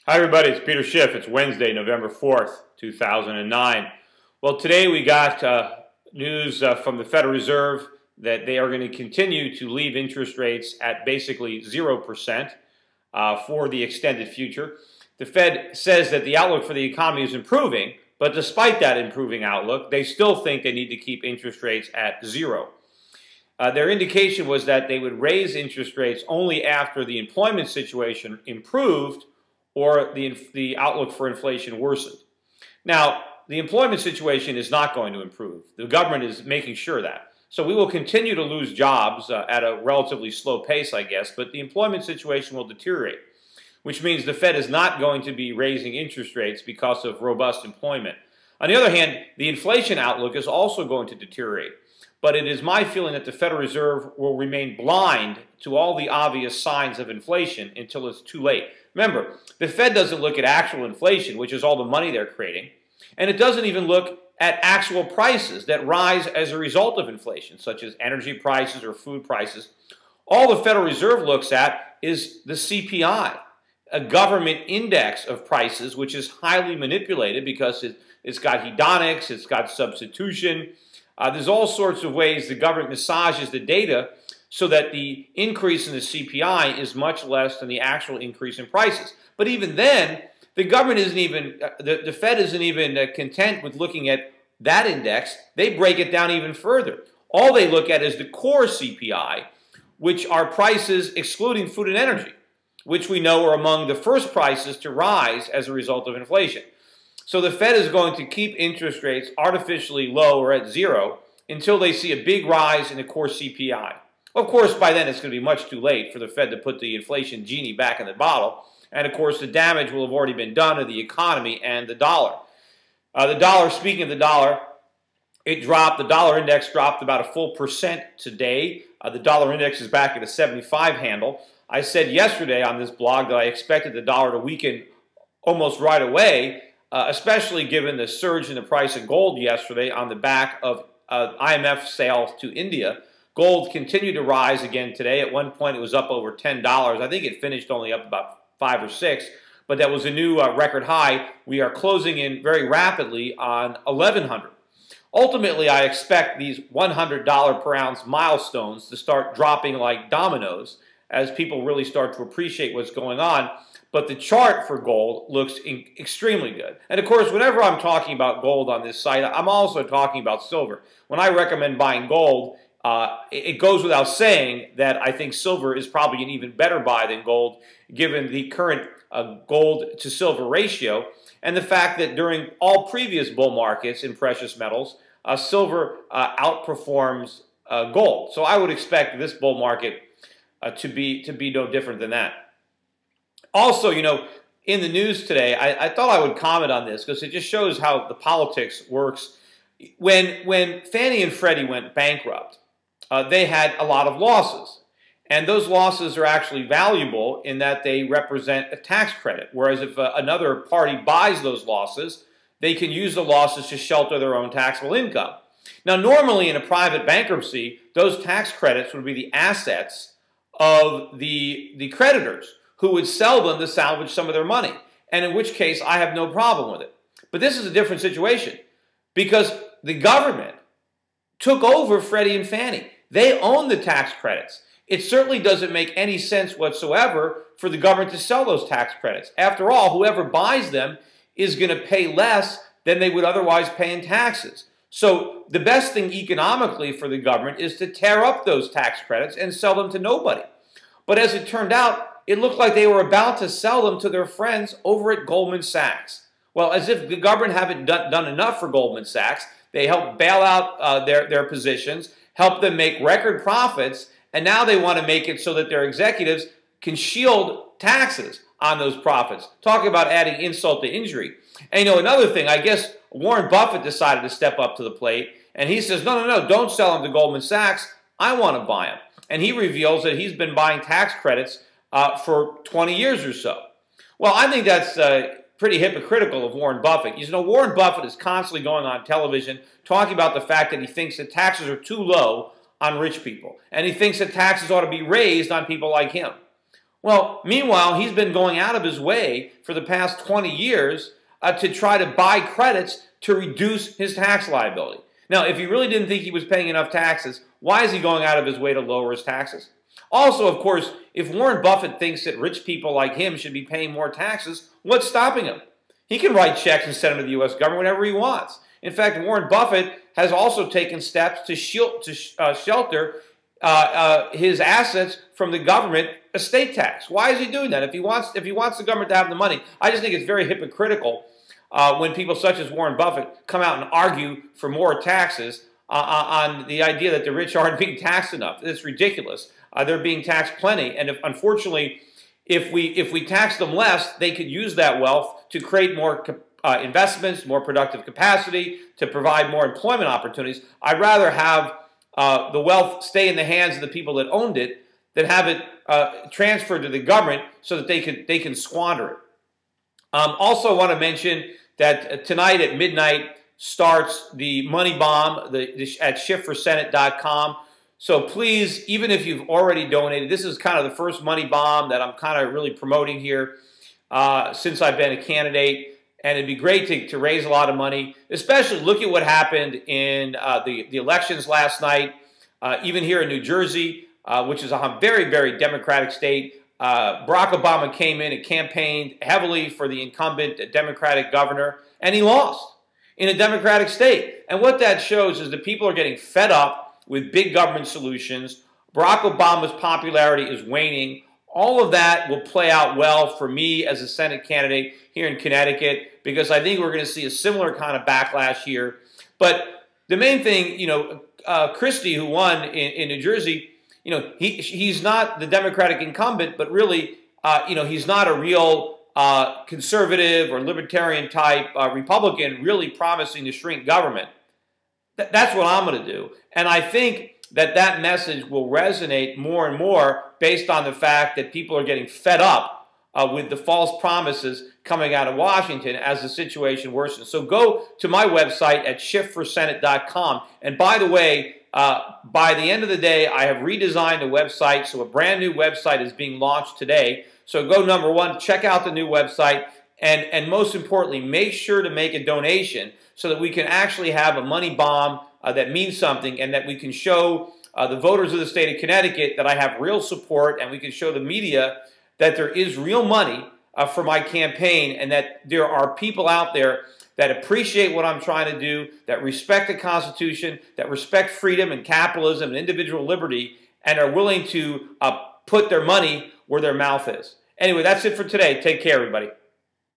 Hi everybody, it's Peter Schiff. It's Wednesday, November 4th, 2009. Well, today we got news from the Federal Reserve that they are going to continue to leave interest rates at basically 0% for the extended future. The Fed says that the outlook for the economy is improving, but despite that improving outlook, they still think they need to keep interest rates at zero. Their indication was that they would raise interest rates only after the employment situation improved or the outlook for inflation worsened. Now, the employment situation is not going to improve. The government is making sure that. So we will continue to lose jobs at a relatively slow pace, I guess, but the employment situation will deteriorate, which means the Fed is not going to be raising interest rates because of robust employment. On the other hand, the inflation outlook is also going to deteriorate. But it is my feeling that the Federal Reserve will remain blind to all the obvious signs of inflation until it's too late. Remember, the Fed doesn't look at actual inflation, which is all the money they're creating, and it doesn't even look at actual prices that rise as a result of inflation, such as energy prices or food prices. All the Federal Reserve looks at is the CPI, a government index of prices, which is highly manipulated because it's got hedonics, it's got substitution. There's all sorts of ways the government massages the data so that the increase in the CPI is much less than the actual increase in prices. But even then, the government isn't even, the Fed isn't even content with looking at that index. They break it down even further. All they look at is the core CPI, which are prices excluding food and energy, which we know are among the first prices to rise as a result of inflation. So the Fed is going to keep interest rates artificially low or at zero until they see a big rise in the core CPI. Of course, by then it's going to be much too late for the Fed to put the inflation genie back in the bottle. And of course, the damage will have already been done to the economy and the dollar. Speaking of the dollar, it dropped. The dollar index dropped about a full % today. The dollar index is back at a 75 handle. I said yesterday on this blog that I expected the dollar to weaken almost right away, especially given the surge in the price of gold yesterday on the back of IMF sales to India. Gold continued to rise again today. At one point, it was up over $10. I think it finished only up about 5 or 6, but that was a new record high. We are closing in very rapidly on 1,100. Ultimately, I expect these $100 per ounce milestones to start dropping like dominoes as people really start to appreciate what's going on. But the chart for gold looks extremely good. And of course, whenever I'm talking about gold on this site, I'm also talking about silver. When I recommend buying gold, it goes without saying that I think silver is probably an even better buy than gold, given the current gold to silver ratio, and the fact that during all previous bull markets in precious metals, silver outperforms gold. So I would expect this bull market to be no different than that. Also, you know, in the news today, I thought I would comment on this because it just shows how the politics works. When Fannie and Freddie went bankrupt, they had a lot of losses. And those losses are actually valuable in that they represent a tax credit. Whereas if another party buys those losses, they can use the losses to shelter their own taxable income. Now, normally in a private bankruptcy, those tax credits would be the assets of the creditors, who would sell them to salvage some of their money, and in which case I have no problem with it. But this is a different situation because the government took over Freddie and Fannie. They own the tax credits. It certainly doesn't make any sense whatsoever for the government to sell those tax credits. After all, whoever buys them is going to pay less than they would otherwise pay in taxes. So the best thing economically for the government is to tear up those tax credits and sell them to nobody. But as it turned out, it looked like they were about to sell them to their friends over at Goldman Sachs. Well, as if the government haven't done enough for Goldman Sachs, they helped bail out their positions, help them make record profits, and now they want to make it so that their executives can shield taxes on those profits. Talk about adding insult to injury. And you know, another thing, I guess Warren Buffett decided to step up to the plate, and he says, no, don't sell them to Goldman Sachs. I want to buy them. And he reveals that he's been buying tax credits for 20 years or so. Well, I think that's pretty hypocritical of Warren Buffett. You know, Warren Buffett is constantly going on television talking about the fact that he thinks that taxes are too low on rich people. And he thinks that taxes ought to be raised on people like him. Well, meanwhile, he's been going out of his way for the past 20 years to try to buy credits to reduce his tax liability. Now, if he really didn't think he was paying enough taxes, why is he going out of his way to lower his taxes? Also, of course, if Warren Buffett thinks that rich people like him should be paying more taxes, what's stopping him? He can write checks and send them to the U.S. government whenever he wants. In fact, Warren Buffett has also taken steps to shelter his assets from the government estate tax. Why is he doing that? If he wants the government to have the money, I just think it's very hypocritical when people such as Warren Buffett come out and argue for more taxes on the idea that the rich aren't being taxed enough. It's ridiculous. They're being taxed plenty, and unfortunately, if we tax them less, they could use that wealth to create more investments, more productive capacity, to provide more employment opportunities. I'd rather have the wealth stay in the hands of the people that owned it than have it transferred to the government so that they can squander it. Also want to mention that tonight at midnight starts the money bomb at SchiffForSenate.com. So please, even if you've already donated, this is kind of the first money bomb that I'm kind of really promoting here since I've been a candidate. And it'd be great to raise a lot of money, especially look at what happened in the elections last night, even here in New Jersey, which is a very, very Democratic state. Barack Obama came in and campaigned heavily for the incumbent Democratic governor, and he lost in a Democratic state. And what that shows is that people are getting fed up with big government solutions. Barack Obama's popularity is waning. All of that will play out well for me as a Senate candidate here in Connecticut, because I think we're going to see a similar kind of backlash here. But the main thing, Christie, who won in New Jersey, he's not the Democratic incumbent, but really, he's not a real conservative or libertarian type Republican really promising to shrink government. That's what I'm going to do. And I think that message will resonate more and more based on the fact that people are getting fed up with the false promises coming out of Washington as the situation worsens. So go to my website at SchiffForSenate.com. And by the way, by the end of the day, I have redesigned the website, so a brand new website is being launched today. So go, number one, check out the new website, and most importantly, make sure to make a donation so that we can actually have a money bomb that means something, and that we can show the voters of the state of Connecticut that I have real support, and we can show the media that there is real money for my campaign, and that there are people out there that appreciate what I'm trying to do, that respect the Constitution, that respect freedom and capitalism and individual liberty, and are willing to put their money where their mouth is. Anyway, that's it for today. Take care, everybody.